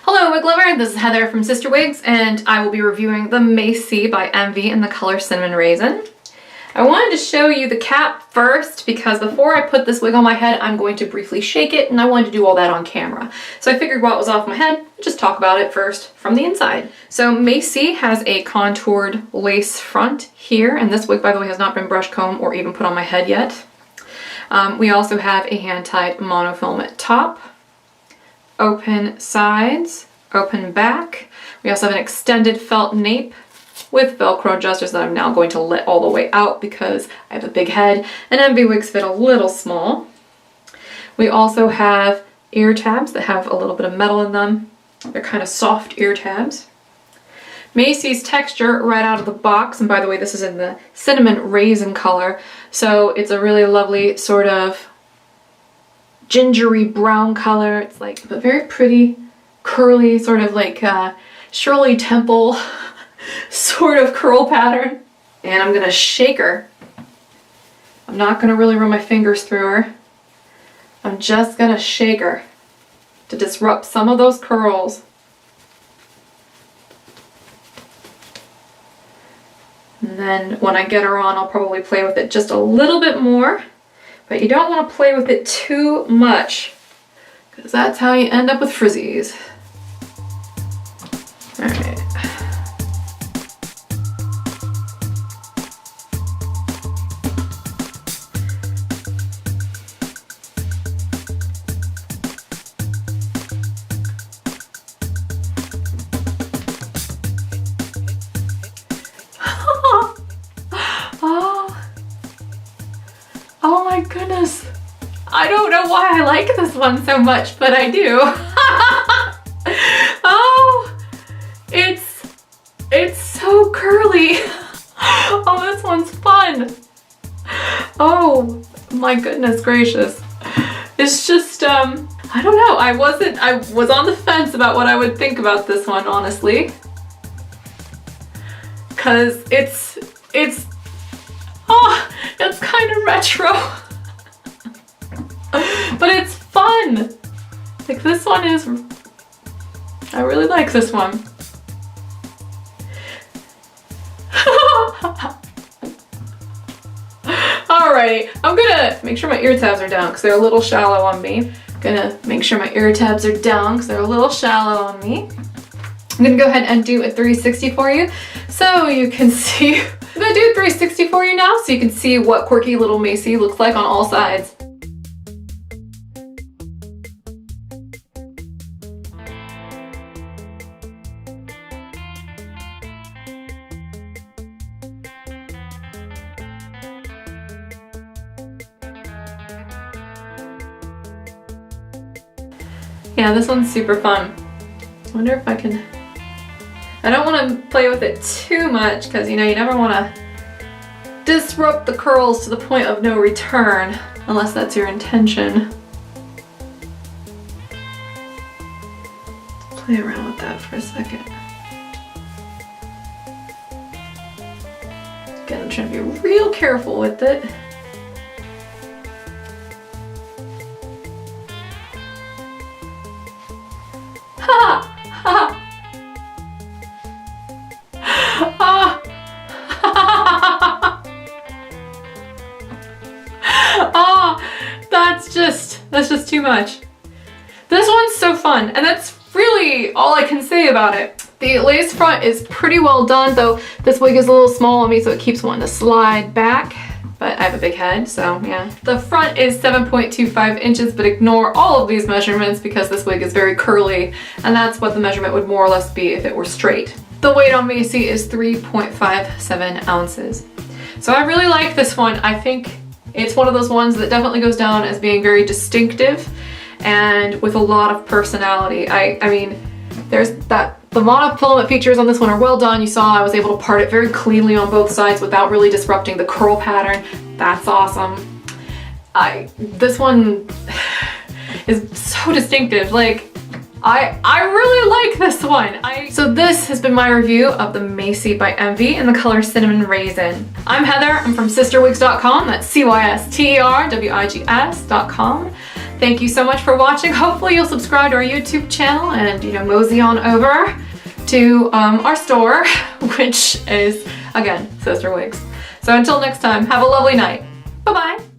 Hello wig lover, this is Heather from CysterWigs and I will be reviewing the Macey by Envy in the color Cinnamon Raisin. I wanted to show you the cap first because before I put this wig on my head I'm going to briefly shake it and I wanted to do all that on camera. So I figured while it was off my head, I'd just talk about it first from the inside. So Macey has a contoured lace front here, and this wig by the way has not been brush combed or even put on my head yet. We also have a hand-tied monofilament top, open sides, open back. We also have an extended felt nape with Velcro adjusters that I'm now going to let all the way out because I have a big head and Envy wigs fit a little small. We also have ear tabs that have a little bit of metal in them. They're kind of soft ear tabs. Macey's texture right out of the box, and by the way this is in the Cinnamon Raisin color, so it's a really lovely sort of gingery brown color. It's like a very pretty curly sort of like Shirley Temple sort of curl pattern. And I'm gonna shake her. I'm not gonna really run my fingers through her. I'm just gonna shake her to disrupt some of those curls. And then when I get her on, I'll probably play with it just a little bit more. But you don't want to play with it too much, because that's how you end up with frizzies. All right. Oh my goodness. I don't know why I like this one so much, but I do. Oh, it's so curly. Oh, this one's fun. Oh my goodness gracious. It's just, I don't know. I was on the fence about what I would think about this one, honestly. 'Cause it's kind of retro. But it's fun. Like this one is, I really like this one. Alrighty, I'm gonna make sure my ear tabs are down because they're a little shallow on me. Gonna make sure my ear tabs are down because they're a little shallow on me. I'm gonna go ahead and do a 360 for you so you can see. I'm gonna do a 360 for you now so you can see what quirky little Macey looks like on all sides. Yeah, this one's super fun. I wonder if I can... I don't want to play with it too much because, you know, you never want to disrupt the curls to the point of no return unless that's your intention. Let's play around with that for a second. Again, I'm trying to be real careful with it. Ha! Ha! That's just too much. This one's so fun, and that's really all I can say about it. The lace front is pretty well done, though this wig is a little small on me, so it keeps wanting to slide back, but I have a big head, so yeah. The front is 7.25 inches, but ignore all of these measurements because this wig is very curly, and that's what the measurement would more or less be if it were straight. The weight on Macey is 3.57 ounces. So I really like this one. I think it's one of those ones that definitely goes down as being very distinctive and with a lot of personality. I mean, there's that, the monofilament features on this one are well done. You saw I was able to part it very cleanly on both sides without really disrupting the curl pattern. That's awesome. This one is so distinctive. Like, I really like this one. So this has been my review of the Macey by Envy in the color Cinnamon Raisin. I'm Heather, I'm from CysterWigs.com, that's CysterWigs.com. thank you so much for watching. Hopefully you'll subscribe to our YouTube channel and, you know, mosey on over to our store, which is, again, CysterWigs. So until next time, have a lovely night. Bye-bye.